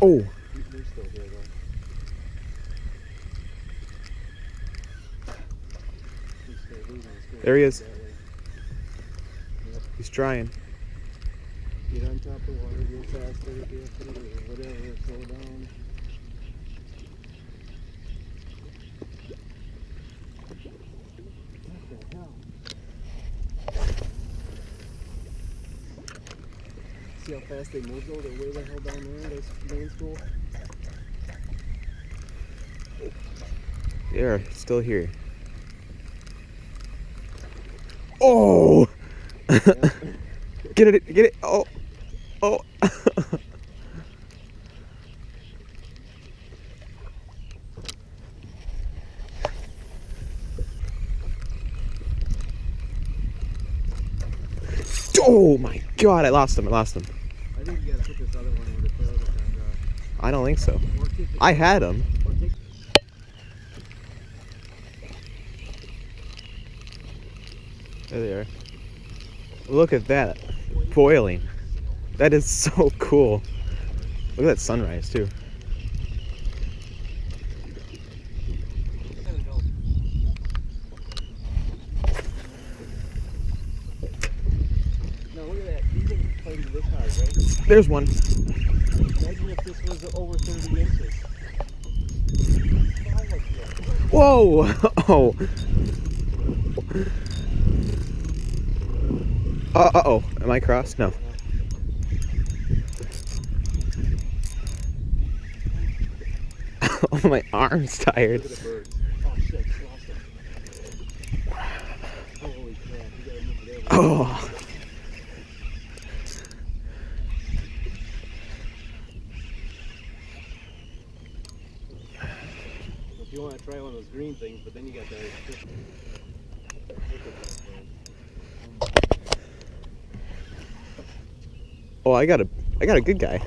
Oh! They're still here though. There he is. Yep. He's trying. Get on top of the water, go faster, or whatever, slow down. What the hell? See how fast they move though? They're way the hell down there, those main school. They're still here. Oh! Get it, get it. Oh, oh. Oh my God, I lost him, I lost him. I think you gotta put this other one over the tail of the camera. I don't think so. I had him. There they are. Look at that. Boiling. That is so cool. Look at that sunrise too. Now look at that. These are fighting this hard, right? There's one. Imagine if this was over 30 inches. Whoa! Oh. Uh-oh. Am I crossed? No. Oh, my arm's tired. Look at the birds. Oh shit, lost them. Holy crap, you gotta move it over. Oh. If you want to try one of those green things, but then you got that. Oh, I got a good guy.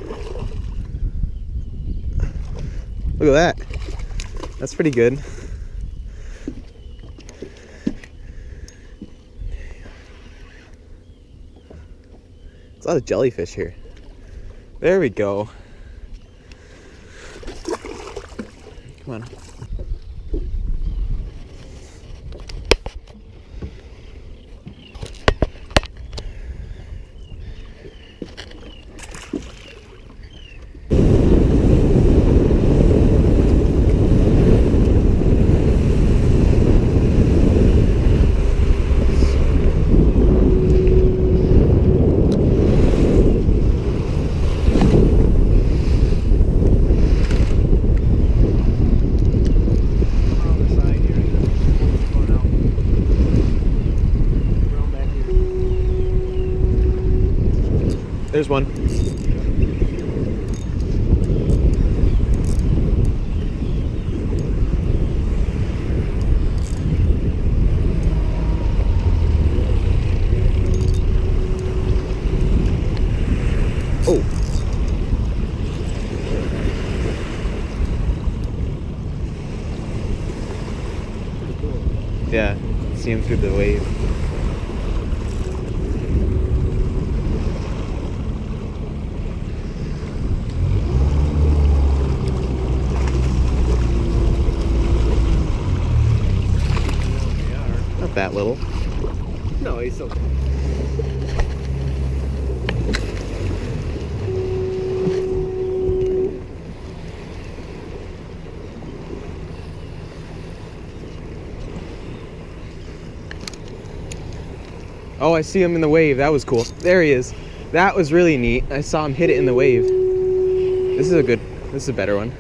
Look at that. That's pretty good. There's a lot of jellyfish here. There we go. Come on. There's one. Oh. Yeah, see him through the wave. That little. No, he's okay. Oh, I see him in the wave. That was cool. There he is. That was really neat. I saw him hit it in the wave. This is a better one.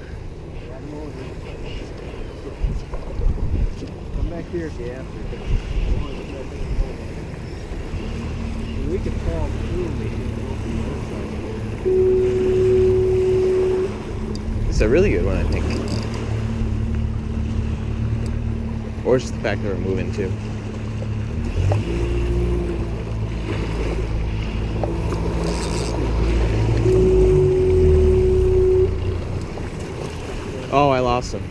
Come back here, Gaff. We could fall through It's a really good one, I think. Or just the fact that we're moving too. Oh, I lost him.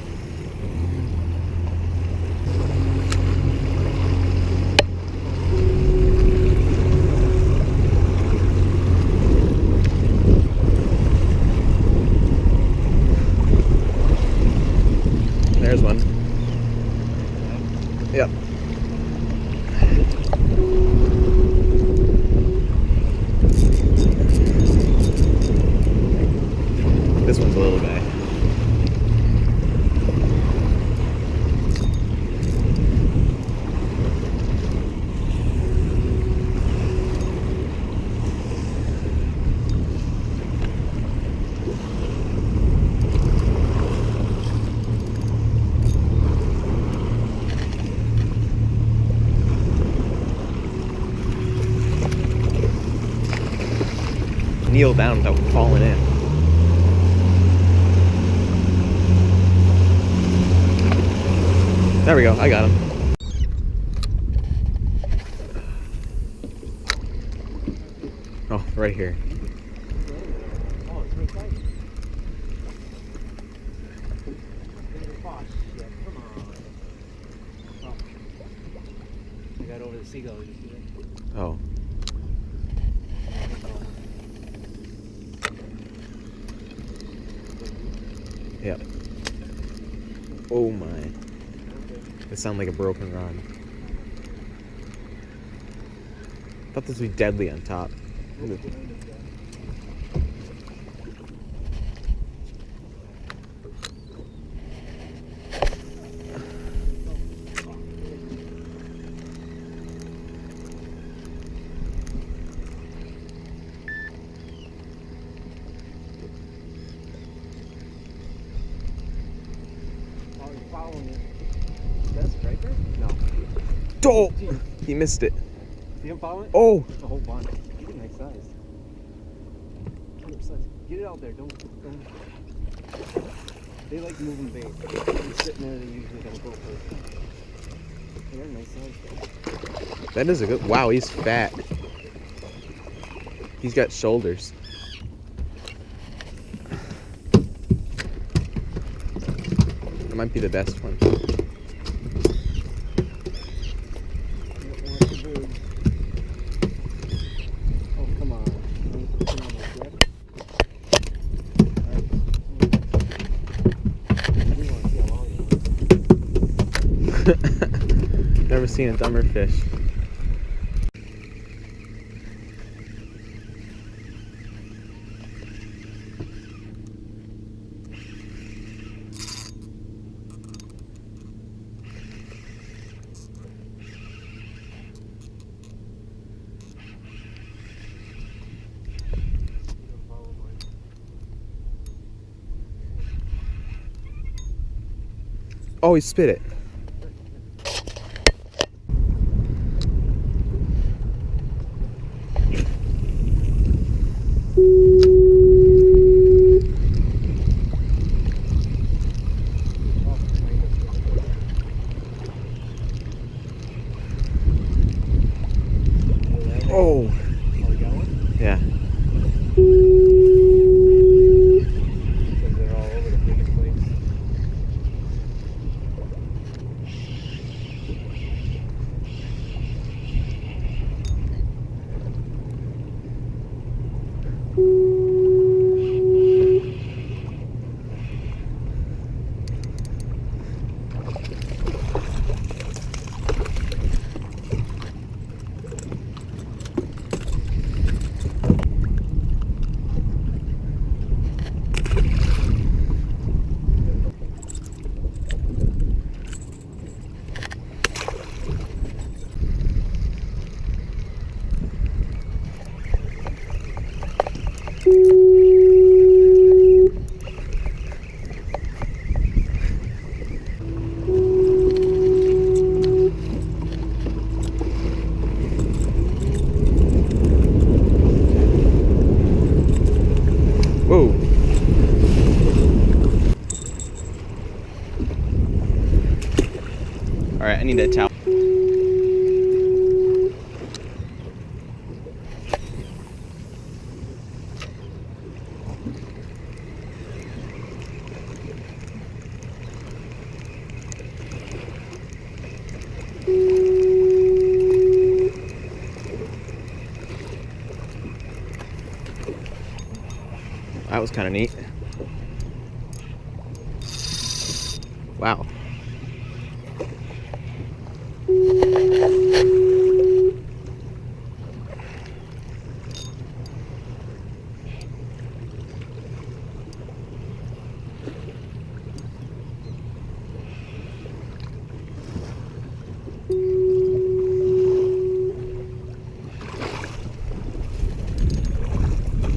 There's one. Yep. This one's a little guy. Kneel down without falling in. There we go, I got him. Oh, right here. Oh, it's right by you. Oh, shit. Come on. Oh. I got over the seagull. You see it? Oh. Yep. Oh my. It sounds like a broken rod. Thought this would be deadly on top. Following it. Is that a striker? No. Oh! He missed it. See him following? Oh! A whole bunch. He's a nice size. 100%. Get it out there. Don't. They like moving bait. They're sitting there, they usually don't go for it. They're a nice size though. That is a good. Wow, he's fat. He's got shoulders. That might be the best one. Oh, come on. Never seen a dumber fish. Oh, he spit it. Oh. Oh, you got one? Yeah. Because they're all over the freaking place. Whoa. All right, I need a towel. That was kind of neat. Wow.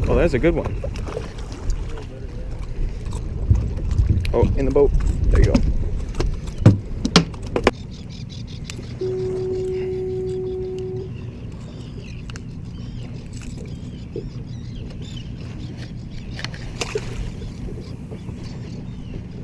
Oh, there's a good one. Oh, in the boat. There you go.